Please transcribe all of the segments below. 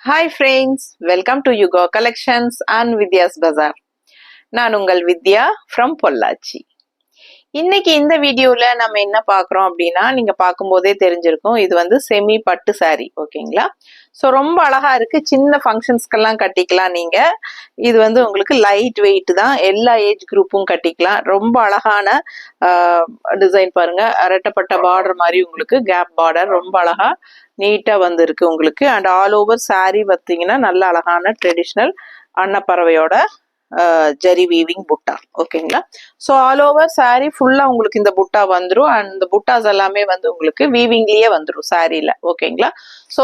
Hi friends, welcome to Yuga Collections and Vidya's Bazaar. நான் உங்கள் வித்யா from Pollachi. இன்னைக்கு இந்த வீடியோல நம்ம என்ன பார்க்குறோம் அப்படின்னா, நீங்க பார்க்கும்போதே தெரிஞ்சிருக்கும், இது வந்து செமி பட்டு சாரி, ஓகேங்களா? ஸோ ரொம்ப அழகா இருக்கு, சின்ன ஃபங்க்ஷன்ஸ்க்கெல்லாம் கட்டிக்கலாம் நீங்க. இது வந்து உங்களுக்கு லைட் வெயிட் தான், எல்லா ஏஜ் குரூப்பும் கட்டிக்கலாம். ரொம்ப அழகான டிசைன் பாருங்க, ரெட்டப்பட்ட பார்டர் மாதிரி உங்களுக்கு கேப் பார்டர் ரொம்ப அழகா நீட்டா வந்திருக்கு உங்களுக்கு. அண்ட் ஆல் ஓவர் சாரி பார்த்தீங்கன்னா நல்ல அழகான ட்ரெடிஷ்னல் அன்னப்பறவையோட ஜரி வீவிங் புட்டா, ஓகேங்களா? ஸோ ஆல் ஓவர் சாரி ஃபுல்லா உங்களுக்கு இந்த புட்டா வந்துடும். அண்ட் இந்த புட்டாஸ் எல்லாமே வந்து உங்களுக்கு வீவிங்லயே வந்துடும் சாரியில, ஓகேங்களா? ஸோ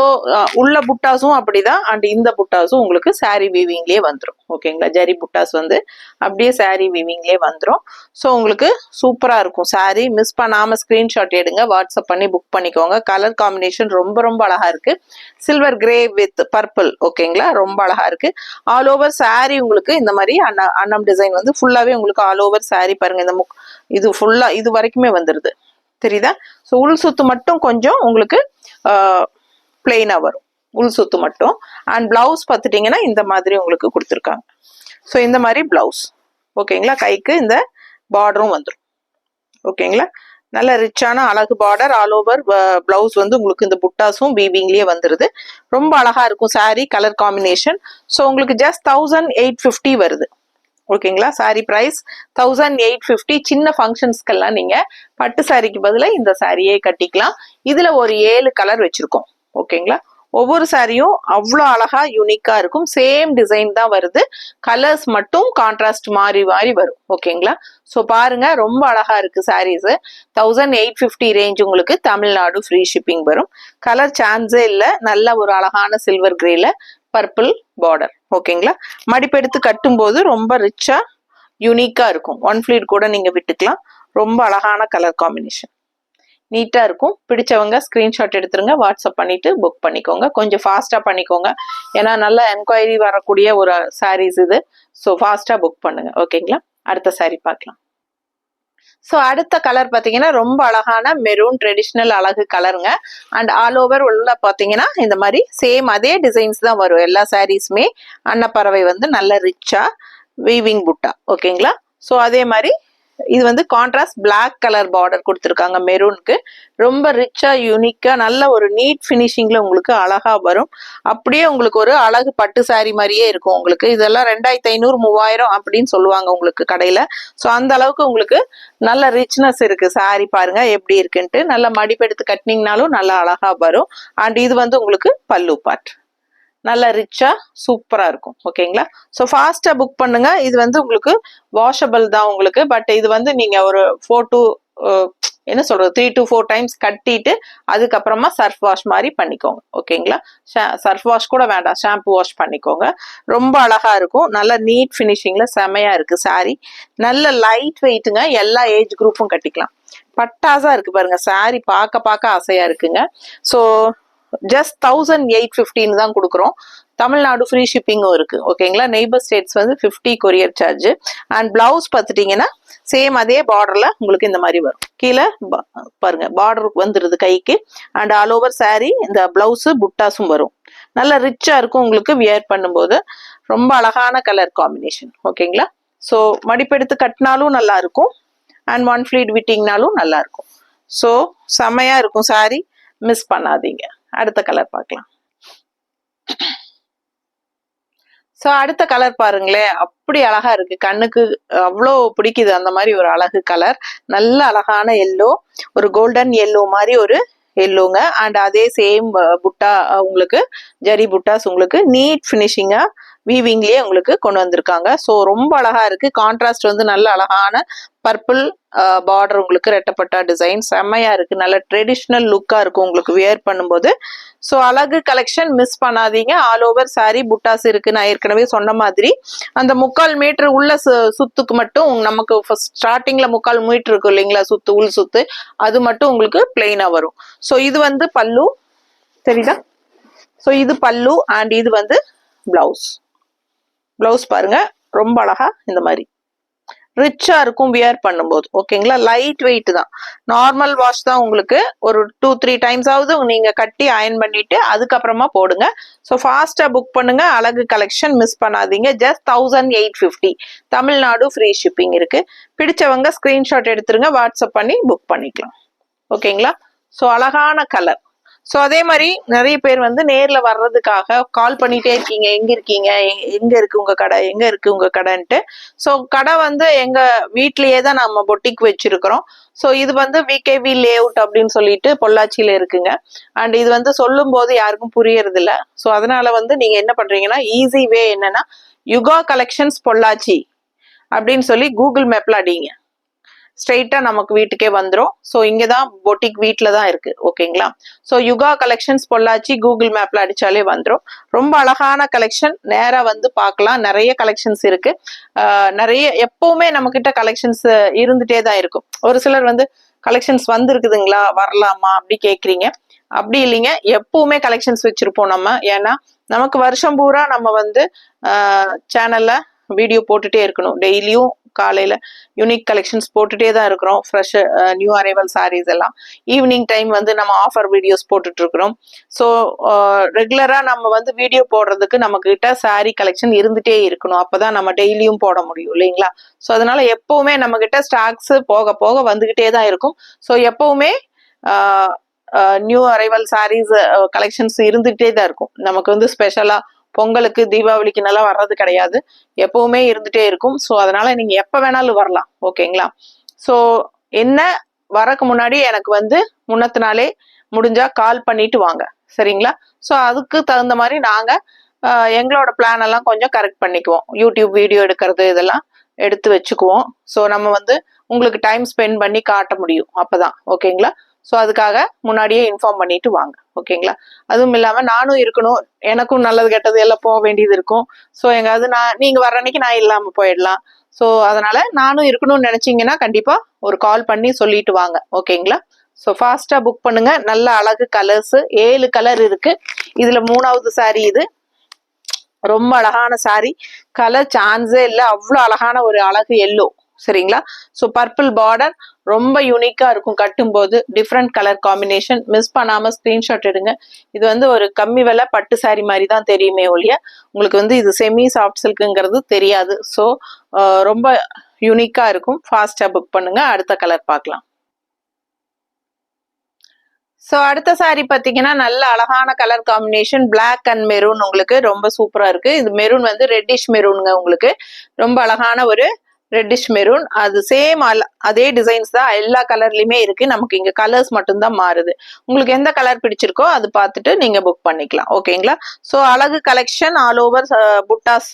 உள்ள புட்டாஸும் அப்படிதான், அண்ட் இந்த புட்டாஸும் உங்களுக்கு சாரி வீவிங்லயே வந்துடும், ஓகேங்களா? ஜரி புட்டாஸ் வந்து அப்படியே சாரி வீவிங்லயே வந்துடும். ஸோ உங்களுக்கு சூப்பரா இருக்கும் சாரி. மிஸ் பண்ணாம ஸ்கிரீன்ஷாட் எடுங்க, வாட்ஸ்அப் பண்ணி புக் பண்ணிக்கோங்க. கலர் காம்பினேஷன் ரொம்ப ரொம்ப அழகா இருக்கு, சில்வர் கிரே வித் பர்பிள், ஓகேங்களா? ரொம்ப அழகா இருக்கு. ஆல் ஓவர் சாரி உங்களுக்கு இந்த மாதிரி அன்னம் டிசைன் வந்து ஃபுல்லாவே உங்களுக்கு ஆல் ஓவர் சாரி பாருங்க, இந்த இது ஃபுல்லா இது வரைக்குமே வந்துருது, தெரியுதா? ஸோ உள் சுத்து மட்டும் கொஞ்சம் உங்களுக்கு பிளெயினா வரும், உள் சுத்து மட்டும். அண்ட் பிளவுஸ் பார்த்துட்டீங்கன்னா இந்த மாதிரி உங்களுக்கு கொடுத்துருக்காங்க. ஸோ இந்த மாதிரி பிளவுஸ், ஓகேங்களா? கைக்கு இந்த பார்டரும் வந்துடும், ஓகேங்களா? நல்ல ரிச்சான அழகு பார்டர். ஆல் ஓவர் பிளவுஸ் வந்து உங்களுக்கு இந்த புட்டாஸும் வீவிங்லயே வந்துருது. ரொம்ப அழகா இருக்கும் சாரி கலர் காம்பினேஷன். ஸோ உங்களுக்கு ஜஸ்ட் 1850 வருது, ஓகேங்களா? சாரி பிரைஸ் 1850. சின்ன ஃபங்க்ஷன்ஸ்க்கெல்லாம் நீங்க பட்டு சாரிக்கு பதிலாக இந்த சாரியே கட்டிக்கலாம். இதுல ஒரு 7 கலர் வச்சிருக்கோம், ஓகேங்களா? ஒவ்வொரு சாரியும் அவ்வளோ அழகா யூனிக்கா இருக்கும். சேம் டிசைன் தான் வருது, கலர்ஸ் மட்டும் கான்ட்ராஸ்ட் மாறி மாறி வரும், ஓகேங்களா? ஸோ பாருங்க ரொம்ப அழகா இருக்கு சாரீஸ். 1850 ரேஞ்ச் உங்களுக்கு தமிழ்நாடு ஃப்ரீ ஷிப்பிங் வரும். கலர் சான்ஸே இல்லை, நல்ல ஒரு அழகான சில்வர் கிரேல பர்பிள் பார்டர், ஓகேங்களா? மடிப்பெடுத்து கட்டும் போது ரொம்ப ரிச்சா யூனிக்கா இருக்கும். ஒன் ஃபிளீட் கூட நீங்க விட்டுக்கலாம். ரொம்ப அழகான கலர் காம்பினேஷன், நீட்டா இருக்கும். பிடிச்சவங்க ஸ்கிரீன்ஷாட் எடுத்துருங்க, வாட்ஸ்அப் பண்ணிட்டு புக் பண்ணிக்கோங்க. கொஞ்சம் ஃபாஸ்டா பண்ணிக்கோங்க, ஏன்னா நல்ல என்கொயரி வரக்கூடிய ஒரு சாரீஸ் இது. ஸோ ஃபாஸ்டா புக் பண்ணுங்க, ஓகேங்களா? அடுத்த சாரி பார்க்கலாம். ஸோ அடுத்த கலர் பார்த்தீங்கன்னா ரொம்ப அழகான மெரூன் ட்ரெடிஷ்னல் அழகு கலருங்க. அண்ட் ஆல் ஓவர் உள்ள பார்த்தீங்கன்னா இந்த மாதிரி சேம் அதே டிசைன்ஸ் தான் வரும் எல்லா சாரீஸுமே. அன்னப்பறவை வந்து நல்ல ரிச்சா வீவிங் புட்டா, ஓகேங்களா? ஸோ அதே மாதிரி இது வந்து கான்ட்ராஸ்ட் பிளாக் கலர் பார்டர் கொடுத்துருக்காங்க மெரூனுக்கு. ரொம்ப ரிச்சா யூனிக்கா நல்ல ஒரு நீட் ஃபினிஷிங்ல உங்களுக்கு அழகா வரும். அப்படியே உங்களுக்கு ஒரு அழகு பட்டு சாரி மாதிரியே இருக்கும் உங்களுக்கு. இதெல்லாம் 2500 3000 அப்படின்னு சொல்லுவாங்க உங்களுக்கு கடையில. ஸோ அந்த அளவுக்கு உங்களுக்கு நல்ல ரிச்னஸ் இருக்கு. சாரி பாருங்க எப்படி இருக்குன்ட்டு. நல்ல மடிப்பெடுத்து கட்டினீங்கனாலும் நல்லா அழகா வரும். அண்ட் இது வந்து உங்களுக்கு பல்லு பார்ட், நல்ல ரிச்சா சூப்பரா இருக்கும், ஓகேங்களா? ஸோ ஃபாஸ்டா புக் பண்ணுங்க. இது வந்து உங்களுக்கு வாஷபிள் தான் உங்களுக்கு, பட் இது வந்து நீங்க ஒரு 4 to என்ன சொல்றது 3 to 4 டைம்ஸ் கட்டிட்டு அதுக்கப்புறமா சர்ஃப் வாஷ் மாதிரி பண்ணிக்கோங்க, ஓகேங்களா? சர்ஃப் வாஷ் கூட வேண்டாம், ஷாம்பு வாஷ் பண்ணிக்கோங்க. ரொம்ப அழகா இருக்கும், நல்ல நீட் ஃபினிஷிங்ல செமையா இருக்கு சாரி. நல்ல லைட் வெயிட்டுங்க, எல்லா ஏஜ் குரூப்பும் கட்டிக்கலாம். பட்டாசா இருக்கு பாருங்க சாரி, பார்க்க ஆசையா இருக்குங்க. ஸோ ஜஸ்ட் 1850 தான் கொடுக்குறோம். தமிழ்நாடு ஃப்ரீ ஷிப்பிங்கும் இருக்கு, ஓகேங்களா? நெய்பர் ஸ்டேட்ஸ் வந்து 50 கொரியர் சார்ஜ். அண்ட் பிளவுஸ் பார்த்துட்டீங்கன்னா சேம் அதே பார்டர்ல உங்களுக்கு இந்த மாதிரி வரும். கீழே பாருங்க பார்டர் வந்துருது கைக்கு. அண்ட் ஆல் ஓவர் சாரி இந்த பிளவுஸ் புட்டாஸும் வரும். நல்ல ரிச்சா இருக்கும் உங்களுக்கு வியர் பண்ணும்போது. ரொம்ப அழகான கலர் காம்பினேஷன், ஓகேங்களா? ஸோ மடிப்பெடுத்து கட்டினாலும் நல்லா இருக்கும், அண்ட் ஒன் ஃபிளீட் விட்டிங்னாலும் நல்லா இருக்கும். ஸோ செமையா இருக்கும் சாரி, மிஸ் பண்ணாதீங்க. அடுத்த கலர் பார்க்கலாம். ஸோ அடுத்த கலர் பாருங்களேன், அப்படி அழகா இருக்கு, கண்ணுக்கு அவ்வளோ பிடிக்குது அந்த மாதிரி ஒரு அழகு கலர். நல்ல அழகான எல்லோ, ஒரு கோல்டன் எல்லோ மாதிரி ஒரு எல்லோங்க. அண்ட் அதே சேம் புட்டா உங்களுக்கு ஜரி புட்டாஸ் உங்களுக்கு நீட் ஃபினிஷிங்கா வீவிங்லயே உங்களுக்கு கொண்டு வந்திருக்காங்க. ஸோ ரொம்ப அழகா இருக்கு. கான்ட்ராஸ்ட் வந்து நல்ல அழகான பர்பிள் பார்டர் உங்களுக்கு ரெட்டப்பட்டா டிசைன் செம்மையா இருக்கு. நல்ல ட்ரெடிஷ்னல் லுக்கா இருக்கும் உங்களுக்கு வியர் பண்ணும்போது. ஸோ அழகு கலெக்ஷன் மிஸ் பண்ணாதீங்க. ஆல் ஓவர் சாரி புட்டாஸ் இருக்கு. நான் ஏற்கனவே சொன்ன மாதிரி அந்த 3/4 மீட்டர் உள்ள சுத்துக்கு மட்டும் நமக்கு ஸ்டார்டிங்ல 3/4 மீட்டர் இருக்கு இல்லைங்களா, சுத்து உள் சுத்து, அது மட்டும் உங்களுக்கு பிளெயினா வரும். ஸோ இது வந்து பல்லு, தெரியுதா? ஸோ இது பல்லு அண்ட் இது வந்து பிளவுஸ். பிளவுஸ் பாருங்க ரொம்ப அழகா இந்த மாதிரி ரிச்சா இருக்கும் வியர் பண்ணும்போது. ஓகேங்களா, லைட் வெயிட் தான். நார்மல் வாஷ் தான் உங்களுக்கு ஒரு 2-3 டைம்ஸ் ஆவது நீங்க கட்டி அயன் பண்ணிட்டு அதுக்கப்புறமா போடுங்க. ஸோ ஃபாஸ்டா புக் பண்ணுங்க. அழகு கலெக்ஷன் மிஸ் பண்ணாதீங்க. ஜஸ்ட் 1850. தமிழ்நாடு ஃப்ரீ ஷிப்பிங் இருக்கு. பிடிச்சவங்க ஸ்கிரீன்ஷாட் எடுத்துருங்க, வாட்ஸ்அப் பண்ணி புக் பண்ணிக்கலாம். ஓகேங்களா, ஸோ அழகான கலர். ஸோ அதே மாதிரி நிறைய பேர் வந்து நேர்ல வர்றதுக்காக கால் பண்ணிட்டே இருக்கீங்க, எங்க இருக்கீங்க, எங்க இருக்கு உங்க கடை, எங்க இருக்கு உங்க கடைன்ட்டு. ஸோ கடை வந்து எங்க வீட்லயே தான் நம்ம பொட்டிக் வச்சிருக்கிறோம். ஸோ இது வந்து விகேவி லேஅவுட் அப்படின்னு சொல்லிட்டு பொள்ளாச்சியில இருக்குங்க. அண்ட் இது வந்து சொல்லும் போது யாருக்கும் புரியறது இல்ல. ஸோ அதனால வந்து நீங்க என்ன பண்றீங்கன்னா, ஈஸி வே என்னன்னா, யுகா கலெக்ஷன்ஸ் பொள்ளாச்சி அப்படின்னு சொல்லி கூகுள் மேப்ல அடிங்க, ஸ்ட்ரெயிட்டா நமக்கு வீட்டுக்கே வந்துடும். ஸோ இங்கதான் பொட்டிக் வீட்டில தான் இருக்கு. ஓகேங்களா, ஸோ யுகா கலெக்ஷன்ஸ் பொள்ளாச்சி கூகுள் மேப்ல அடிச்சாலே வந்துடும். ரொம்ப அழகான கலெக்ஷன், நேரா வந்து பார்க்கலாம். நிறைய கலெக்ஷன்ஸ் இருக்கு. நிறைய எப்பவுமே நம்ம கிட்ட கலெக்ஷன்ஸ் இருந்துட்டே தான் இருக்கும். ஒரு சிலர் வந்து கலெக்ஷன்ஸ் வந்துருக்குதுங்களா, வரலாமா அப்படி கேக்குறீங்க. அப்படி இல்லைங்க, எப்பவுமே கலெக்ஷன்ஸ் வச்சிருப்போம் நம்ம. ஏன்னா நமக்கு வருஷம் பூரா நம்ம வந்து சேனல்ல வீடியோ போட்டுட்டே இருக்கணும். டெய்லியும் காலையில யூனிக் கலெக்ஷன்ஸ் போட்டுட்டே தான் இருக்கிறோம். ஃப்ரெஷ் நியூ அரைவல் சாரீஸ் எல்லாம். ஈவினிங் டைம் வந்து நம்ம ஆஃபர் வீடியோஸ் போட்டுட்டு இருக்கிறோம். ஸோ ரெகுலரா நம்ம வந்து வீடியோ போடுறதுக்கு நம்ம கிட்ட சாரீ கலெக்ஷன் இருந்துட்டே இருக்கணும். அப்பதான் நம்ம டெய்லியும் போட முடியும் இல்லைங்களா. ஸோ அதனால எப்பவுமே நம்ம கிட்ட ஸ்டாக்ஸ் போக போக வந்துகிட்டே தான் இருக்கும். ஸோ எப்பவுமே நியூ அரைவல் சாரீஸ் கலெக்ஷன்ஸ் இருந்துகிட்டே தான் இருக்கும். நமக்கு வந்து ஸ்பெஷலா பொங்கலுக்கு தீபாவளிக்கு நல்லா வர்றது கிடையாது, எப்பவுமே இருந்துட்டே இருக்கும். ஸோ அதனால நீங்க எப்ப வேணாலும் வரலாம். ஓகேங்களா, ஸோ என்ன வரக்கு முன்னாடி எனக்கு வந்து முன்னத்து நாளே முடிஞ்சா கால் பண்ணிட்டு வாங்க, சரிங்களா. ஸோ அதுக்கு தகுந்த மாதிரி நாங்க எங்களோட பிளான் எல்லாம் கொஞ்சம் கரெக்ட் பண்ணிக்குவோம். யூடியூப் வீடியோ எடுக்கிறது இதெல்லாம் எடுத்து வச்சுக்குவோம். ஸோ நம்ம வந்து உங்களுக்கு டைம் ஸ்பெண்ட் பண்ணி காட்ட முடியும் அப்பதான். ஓகேங்களா, ஸோ அதுக்காக முன்னாடியே இன்ஃபார்ம் பண்ணிட்டு வாங்க. ஓகேங்களா, அதுவும் இல்லாம நானும் இருக்கணும், எனக்கும் நல்லது கெட்டது எல்லாம் போக வேண்டியது இருக்கும். ஸோ எங்காவது நீங்க வர்ற அன்னைக்கு நான் இல்லாம போயிடலாம். ஸோ அதனால நானும் இருக்கணும்னு நினைச்சீங்கன்னா கண்டிப்பா ஒரு கால் பண்ணி சொல்லிட்டு வாங்க. ஓகேங்களா, ஸோ ஃபாஸ்டா புக் பண்ணுங்க. நல்ல அழகு கலர்ஸ் 7 கலர் இருக்கு. இதுல 3வது சாரி. இது ரொம்ப அழகான சாரி, கலர் சான்ஸே இல்லை, அவ்வளோ அழகான ஒரு அழகு எல்லோ. சரிங்களா, ஸோ பர்பிள் பார்டர் ரொம்ப யூனிக்கா இருக்கும். கட்டும்போது டிஃப்ரெண்ட் கலர் காம்பினேஷன். மிஸ் பண்ணாம ஸ்கிரீன்ஷாட் எடுங்க. இது வந்து ஒரு கம்மி விலை பட்டு சாரி மாதிரி தான் தெரியுமே ஒழிய உங்களுக்கு வந்து இது செமி சாஃப்ட் சில்க்குங்கிறது தெரியாது. ஸோ ரொம்ப யூனிக்கா இருக்கும். ஃபாஸ்டா புக் பண்ணுங்க. அடுத்த கலர் பார்க்கலாம். ஸோ அடுத்த சாரி பார்த்தீங்கன்னா நல்ல அழகான colour combination, black and maroon. உங்களுக்கு ரொம்ப சூப்பரா இருக்கு. இது மெரூன் வந்து ரெட்டிஷ் மெரூனுங்க. உங்களுக்கு ரொம்ப அழகான ஒரு ரெட்டிஷ் மெரூன். அது சேம் அதே டிசைன்ஸ் தான் எல்லா கலர்லயுமே இருக்கு. நமக்கு இங்க கலர்ஸ் மட்டும்தான் மாறுது. உங்களுக்கு எந்த கலர் பிடிச்சிருக்கோ அது பார்த்துட்டு நீங்க புக் பண்ணிக்கலாம். ஓகேங்களா, ஸோ அழகு கலெக்ஷன் ஆல் ஓவர் புட்டாஸ்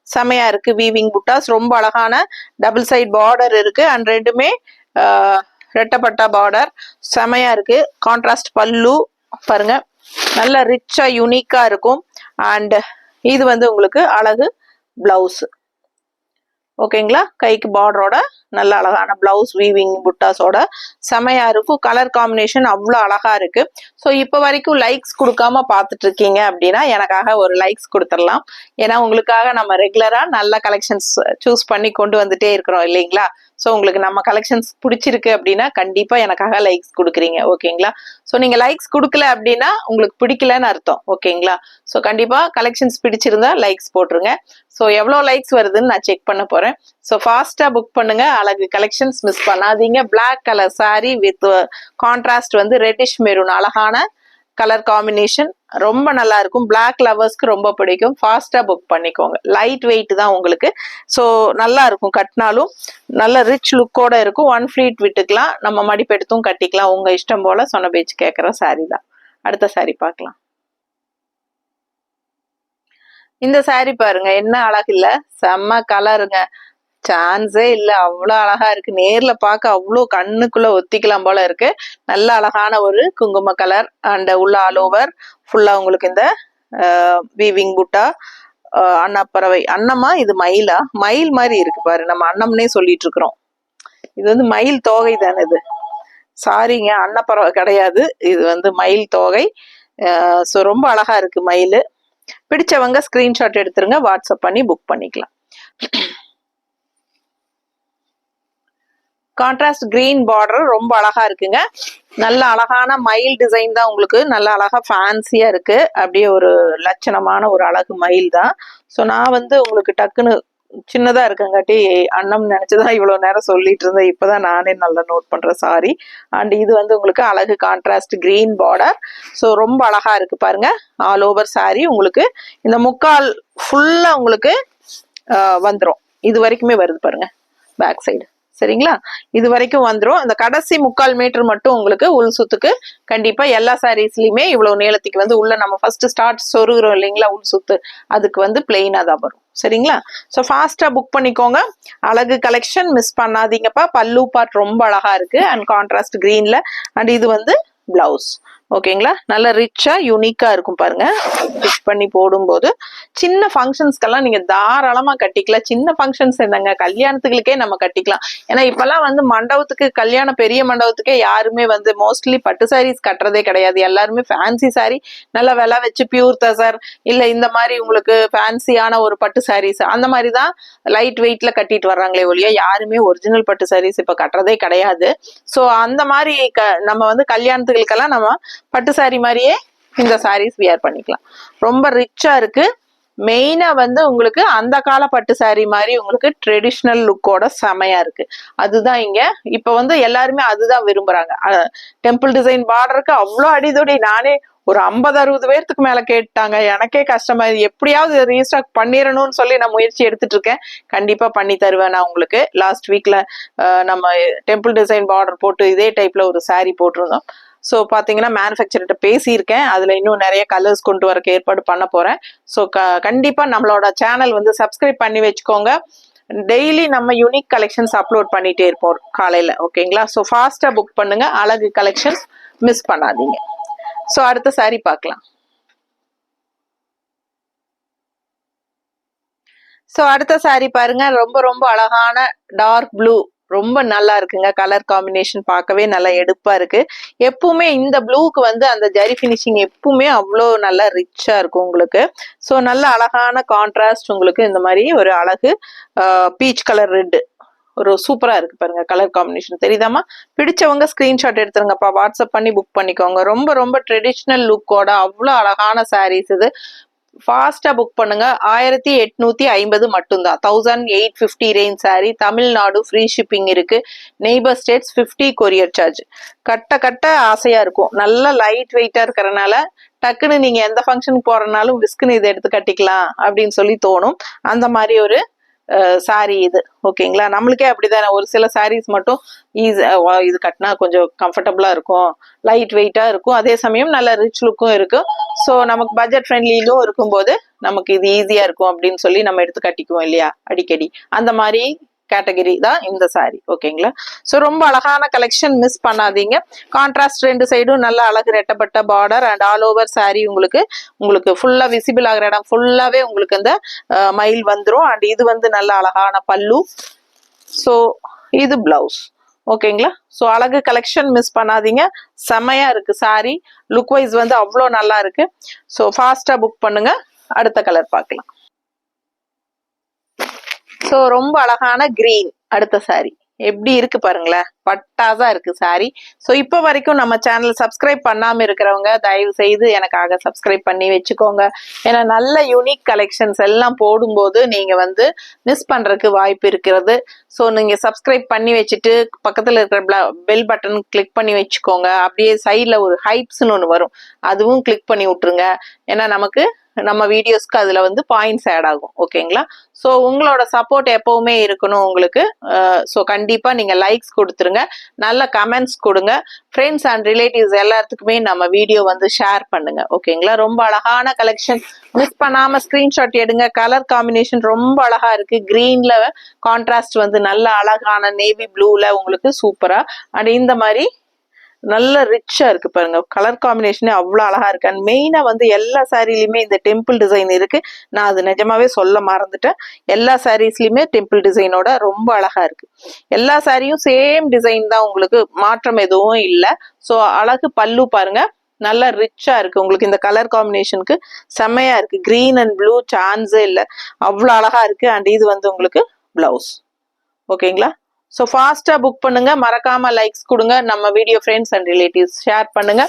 செமையா இருக்கு. வீவிங் புட்டாஸ் ரொம்ப அழகான டபுள் சைட் பார்டர் இருக்கு. அண்ட் ரெண்டுமே ரெட்டப்பட்டா பார்டர் செமையா இருக்கு. கான்ட்ராஸ்ட் பல்லு பாருங்க, நல்ல ரிச்சா யூனிக்கா இருக்கும். அண்ட் இது வந்து உங்களுக்கு அழகு பிளவுஸ். ஓகேங்களா, கைக்கு பார்டரோட நல்ல அழகான பிளவுஸ் வீவிங் புட்டாஸோட செமையா இருக்கும். கலர் காம்பினேஷன் அவ்வளோ அழகா இருக்கு. ஸோ இப்போ வரைக்கும் லைக்ஸ் கொடுக்காம பார்த்துட்டு இருக்கீங்க அப்படின்னா எனக்காக ஒரு லைக்ஸ் கொடுத்துடலாம். ஏன்னா உங்களுக்காக நம்ம ரெகுலரா நல்ல கலெக்ஷன்ஸ் சூஸ் பண்ணி கொண்டு வந்துட்டே இருக்கிறோம் இல்லைங்களா. ஸோ உங்களுக்கு நம்ம கலெக்ஷன்ஸ் பிடிச்சிருக்கு அப்படின்னா கண்டிப்பா எனக்காக லைக்ஸ் கொடுக்குறீங்க. ஓகேங்களா, ஸோ நீங்க லைக்ஸ் கொடுக்கல அப்படின்னா உங்களுக்கு பிடிக்கலன்னு அர்த்தம். ஓகேங்களா, ஸோ கண்டிப்பா கலெக்ஷன்ஸ் பிடிச்சிருந்தா லைக்ஸ் போட்டுருங்க. ஸோ எவ்வளோ லைக்ஸ் வருதுன்னு நான் செக் பண்ண போறேன். ஸோ ஃபாஸ்டா புக் பண்ணுங்க. அழகு கலெக்ஷன்ஸ் மிஸ் பண்ணாதீங்க. Black colour sari with contrast வந்து ரெட்டிஷ் மெரூன், அழகான கலர் காம்பினேஷன், ரொம்ப நல்லா இருக்கும். பிளாக் லவர்ஸ்க்கு ரொம்ப பிடிக்கும். ஃபாஸ்டா புக் பண்ணிக்கோங்க. லைட் வெயிட் தான் உங்களுக்கு. ஸோ நல்லா இருக்கும், கட்டினாலும் நல்ல ரிச் லுக்கோட இருக்கும். 1 ஃபிளீட் விட்டுக்கலாம், நம்ம மடிப்பெடுத்தும் கட்டிக்கலாம். உங்க இஷ்டம் போல சொன்ன பேச்சு கேட்குற சாரி தான். அடுத்த சாரி பார்க்கலாம். இந்த சாரி பாருங்க, என்ன அழகு இல்ல, செம்ம கலருங்க, சான்ஸே இல்ல, அவ்வளோ அழகா இருக்கு. நேர்ல பார்க்க அவ்வளோ கண்ணுக்குள்ள ஒத்திக்கலாம் போல இருக்கு. நல்ல அழகான ஒரு குங்கும கலர். அண்ட் உள்ள ஆல் ஓவர் ஃபுல்லா உங்களுக்கு இந்த வீவிங் புட்டா. அன்னப்பறவை, அன்னமா இது மயிலா? மயில் மாதிரி இருக்கு பாரு, நம்ம அன்னம்னே சொல்லிட்டு இருக்கிறோம். இது வந்து மயில் தோகை தானே இது? சாரிங்க, அன்னப்பறவை கிடையாது, இது வந்து மயில் தோகை. ஸோ ரொம்ப அழகா இருக்கு மயில். பிடிச்சவங்க ஸ்கிரீன்ஷாட் எடுத்துருங்க, வாட்ஸ்அப் பண்ணி புக் பண்ணிக்கலாம். கான்ட்ராஸ்ட் கிரீன் பார்டர் ரொம்ப அழகா இருக்குங்க. நல்ல அழகான மயில் டிசைன் தான் உங்களுக்கு, நல்ல அழகா ஃபேன்சியா இருக்கு. அப்படியே ஒரு லட்சணமான ஒரு அழகு மயில் தான். ஸோ நான் வந்து உங்களுக்கு டக்குன்னு சின்னதா இருக்கங்காட்டி அன்னம் நினைச்சுதான் இவ்வளவு நேரம் சொல்லிட்டு இருந்தேன். இப்பதான் நானே நல்லா நோட் பண்றேன், சாரி. அண்ட் இது வந்து உங்களுக்கு அழகு கான்ட்ராஸ்ட் கிரீன் பார்டர். ஸோ ரொம்ப அழகா இருக்கு பாருங்க. ஆல் ஓவர் சாரி உங்களுக்கு இந்த முக்கால் ஃபுல்லா உங்களுக்கு வந்துடும். இது வரைக்குமே வருது பாருங்க பேக் சைடு, சரிங்களா? இது வரைக்கும் வந்துடும். அந்த கடைசி 3/4 மீட்டர் மட்டும் உங்களுக்கு உள் சுத்துக்கு கண்டிப்பா எல்லா சாரீஸ்லயுமே இவ்வளவு நீளத்துக்கு வந்து உள்ள நம்ம ஃபர்ஸ்ட் ஸ்டார்ட் சொருகிறோம் இல்லைங்களா உள் சுத்து, அதுக்கு வந்து பிளெயினா தான் வரும், சரிங்களா? ஸோ ஃபாஸ்டா புக் பண்ணிக்கோங்க. அழகு கலெக்ஷன் மிஸ் பண்ணாதீங்கப்பா. பல்லு பார்ட் ரொம்ப அழகா இருக்கு அண்ட் கான்ட்ராஸ்ட் கிரீன்ல. அண்ட் இது வந்து பிளவுஸ், ஓகேங்களா? நல்ல ரிச்சா யூனிக்கா இருக்கும் பாருங்க. ஸ்டிச் பண்ணி போடும்போது சின்ன ஃபங்க்ஷன்ஸ்க்கெல்லாம் நீங்க தாராளமா கட்டிக்கலாம். சின்ன ஃபங்க்ஷன்ஸ் என்னங்க, கல்யாணத்துகளுக்கே நம்ம கட்டிக்கலாம். ஏன்னா இப்பெல்லாம் வந்து மண்டபத்துக்கு, கல்யாண பெரிய மண்டபத்துக்கே யாருமே வந்து மோஸ்ட்லி பட்டு சாரீஸ் கட்டுறதே கிடையாது. எல்லாருமே ஃபேன்சி சாரி, நல்ல விலை வச்சு பியூர் தசர் இல்ல இந்த மாதிரி உங்களுக்கு ஃபேன்சியான ஒரு பட்டு சாரீஸ் அந்த மாதிரி தான் லைட் வெயிட்ல கட்டிட்டு வர்றாங்களே ஒழிய யாருமே ஒரிஜினல் பட்டு சாரீஸ் இப்ப கட்டுறதே கிடையாது. ஸோ அந்த மாதிரி நம்ம வந்து கல்யாணத்துகளுக்கெல்லாம் நம்ம பட்டு சாரி மாதிரியே இந்த சாரீஸ் வியர் பண்ணிக்கலாம். ரொம்ப ரிச்சா இருக்கு. மெயினா வந்து உங்களுக்கு அந்த கால பட்டு சாரி மாதிரி உங்களுக்கு ட்ரெடிஷ்னல் லுக்கோட செமையா இருக்கு. அதுதான் இங்க இப்ப வந்து எல்லாருமே அதுதான் விரும்புறாங்க. டெம்பிள் டிசைன் பார்டருக்கு அவ்வளோ அடிதொடி. நானே ஒரு 50-60 பேர்த்துக்கு மேல கேட்டாங்க. எனக்கே கஷ்டமா, எப்படியாவது ரீஸ்டாக் பண்ணிடணும்னு சொல்லி நான் முயற்சி எடுத்துட்டு இருக்கேன். கண்டிப்பா பண்ணி தருவேன் நான் உங்களுக்கு. லாஸ்ட் வீக்ல நம்ம டெம்பிள் டிசைன் பார்டர் போட்டு இதே டைப்ல ஒரு சாரி போட்டிருந்தோம். ஸோ பார்த்தீங்கன்னா மேனுஃபேக்சர்கிட்ட பேசியிருக்கேன். அதில் இன்னும் நிறைய கலர்ஸ் கொண்டு வரக்கு ஏற்பாடு பண்ண போகிறேன். ஸோ கண்டிப்பாக நம்மளோட சேனல் வந்து சப்ஸ்கிரைப் பண்ணி வச்சுக்கோங்க. டெய்லி நம்ம யூனிக் கலெக்ஷன்ஸ் அப்லோட் பண்ணிகிட்டே இருப்போம் காலையில், ஓகேங்களா? ஸோ ஃபாஸ்ட்டாக புக் பண்ணுங்க. அழகு கலெக்ஷன்ஸ் மிஸ் பண்ணாதீங்க. ஸோ அடுத்த சாரி பார்க்கலாம். ஸோ அடுத்த சாரி பாருங்க. ரொம்ப ரொம்ப அழகான டார்க் ப்ளூ, ரொம்ப நல்லா இருக்குங்க. கலர் காம்பினேஷன் பார்க்கவே நல்லா எடுப்பா இருக்கு. எப்பவுமே இந்த ப்ளூக்கு வந்து அந்த ஜரி ஃபினிஷிங் எப்பவுமே அவ்வளோ நல்லா ரிச்சா இருக்கும் உங்களுக்கு. ஸோ நல்ல அழகான கான்ட்ராஸ்ட் உங்களுக்கு இந்த மாதிரி ஒரு அழகு பீச் கலர் ரெட் ஒரு சூப்பரா இருக்கு பாருங்க. கலர் காம்பினேஷன் தெரியுதாமா? பிடிச்சவங்க ஸ்கிரீன்ஷாட் எடுத்துருங்கப்பா, வாட்ஸ்அப் பண்ணி புக் பண்ணிக்கோங்க. ரொம்ப ரொம்ப ட்ரெடிஷ்னல் லுக்கோட அவ்வளோ அழகான சாரீஸ் இது. ஃபாஸ்டா புக் பண்ணுங்க. 1850 மட்டும்தான். 1850 range sorry. Tamil Nadu free shipping இருக்கு. Neighbour states 50 courier charge. கட்ட ஆசையா இருக்கும். நல்ல லைட் வெயிட்டா இருக்கிறனால டக்குன்னு நீங்க எந்த ஃபங்க்ஷனுக்கு போறனாலும் விஸ்குன்னு இதை எடுத்து கட்டிக்கலாம் அப்படின்னு சொல்லி தோணும். அந்த மாதிரி ஒரு சாரி இது, ஓகேங்களா? நம்மளுக்கே அப்படிதானே, ஒரு சில சாரீஸ் மட்டும் இது கட்டினா கொஞ்சம் கம்ஃபர்டபுளா இருக்கும், லைட் வெயிட்டா இருக்கும், அதே சமயம் நல்ல ரிச் லுக்கும் இருக்கும். ஸோ நமக்கு பட்ஜெட் ஃப்ரெண்ட்லிலும் இருக்கும்போது நமக்கு இது ஈஸியா இருக்கும் அப்படின்னு சொல்லி நம்ம எடுத்து கட்டிக்குவோம் இல்லையா அடிக்கடி. அந்த மாதிரி கேட்டகரி தான் இந்த சாரி, ஓகேங்களா? ஸோ ரொம்ப அழகான கலெக்ஷன், மிஸ் பண்ணாதீங்க. கான்ட்ராஸ்ட் ரெண்டு சைடும் நல்ல அழகு ரெட்டப்பட்ட border and all over sari உங்களுக்கு ஃபுல்லா விசிபிள் ஆகிற இடம் ஃபுல்லாவே உங்களுக்கு அந்த மயில் வந்துடும். அண்ட் இது வந்து நல்ல அழகான பல்லு. ஸோ இது பிளவுஸ், ஓகேங்களா? ஸோ அழகு கலெக்ஷன் மிஸ் பண்ணாதீங்க. செமையா இருக்கு சாரி. லுக் வைஸ் வந்து அவ்வளோ நல்லா இருக்கு. ஸோ ஃபாஸ்டா புக் பண்ணுங்க. அடுத்த கலர் பார்க்கலாம். ஸோ ரொம்ப அழகான கிரீன் அடுத்த சாரி. எப்படி இருக்கு பாருங்களேன், பட்டாசா இருக்கு சாரி. ஸோ இப்போ வரைக்கும் நம்ம சேனல் சப்ஸ்கிரைப் பண்ணாம இருக்கிறவங்க தயவு செய்து எனக்காக சப்ஸ்கிரைப் பண்ணி வச்சுக்கோங்க. ஏன்னா நல்ல யூனிக் கலெக்ஷன்ஸ் எல்லாம் போடும்போது நீங்க வந்து மிஸ் பண்றதுக்கு வாய்ப்பு இருக்கிறது. ஸோ நீங்க சப்ஸ்கிரைப் பண்ணி வச்சுட்டு பக்கத்துல இருக்கிற பெல் பட்டன் கிளிக் பண்ணி வச்சுக்கோங்க. அப்படியே சைட்ல ஒரு ஹைப்ஸ்ன்னு ஒன்று வரும், அதுவும் கிளிக் பண்ணி விட்டுருங்க. ஏன்னா நமக்கு நம்ம வீடியோஸ்க்கு அதுல வந்து பாயிண்ட்ஸ் ஆட் ஆகும், ஓகேங்களா? ஸோ உங்களோட சப்போர்ட் எப்பவுமே இருக்கணும் உங்களுக்கு. ஸோ கண்டிப்பா நீங்க லைக்ஸ் கொடுத்துருங்க, நல்ல கமெண்ட்ஸ் கொடுங்க. ஃப்ரெண்ட்ஸ் அண்ட் ரிலேட்டிவ்ஸ் எல்லாத்துக்குமே நம்ம வீடியோ வந்து ஷேர் பண்ணுங்க, ஓகேங்களா? ரொம்ப அழகான கலெக்ஷன், மிஸ் பண்ணாம ஸ்கிரீன்ஷாட் எடுங்க. கலர் காம்பினேஷன் ரொம்ப அழகா இருக்கு. கிரீன்ல கான்ட்ராஸ்ட் வந்து நல்ல அழகான நேவி ப்ளூல உங்களுக்கு சூப்பரா. அண்ட் இந்த மாதிரி நல்ல ரிச்சா இருக்கு பாருங்க. கலர் காம்பினேஷனே அவ்வளவு அழகா இருக்கு. அண்ட் மெயினா வந்து எல்லா சாரிலையுமே இந்த டெம்பிள் டிசைன் இருக்கு. நான் அது நிஜமாவே சொல்ல மறந்துட்டேன். எல்லா சாரீஸ்லயுமே டெம்பிள் டிசைனோட ரொம்ப அழகா இருக்கு. எல்லா சாரியும் சேம் டிசைன் தான், உங்களுக்கு மாற்றம் எதுவும் இல்லை. ஸோ அழகு பல்லு பாருங்க, நல்லா ரிச்சா இருக்கு. உங்களுக்கு இந்த கலர் காம்பினேஷனுக்கு செம்மையா இருக்கு. கிரீன் அண்ட் ப்ளூ சான்ஸே இல்லை, அவ்வளவு அழகா இருக்கு. அண்ட் இது வந்து உங்களுக்கு பிளவுஸ், ஓகேங்களா? ஸோ ஃபாஸ்டா புக் பண்ணுங்க, மறக்காம லைக்ஸ் கொடுங்க, நம்ம video friends and relatives share பண்ணுங்க.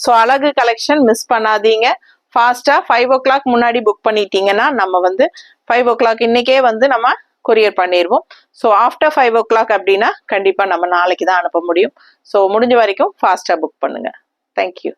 ஸோ அழகு கலெக்ஷன் மிஸ் பண்ணாதீங்க. ஃபாஸ்டா 5 o'clock முன்னாடி புக் பண்ணிட்டீங்கன்னா நம்ம வந்து 5 o'clock இன்னைக்கே வந்து நம்ம கொரியர் பண்ணிடுவோம். ஸோ ஆஃப்டர் 5 o'clock அப்படின்னா கண்டிப்பா நம்ம நாளைக்கு தான் அனுப்ப முடியும். ஸோ முடிஞ்ச வரைக்கும் ஃபாஸ்டா புக் பண்ணுங்க. தேங்க்யூ.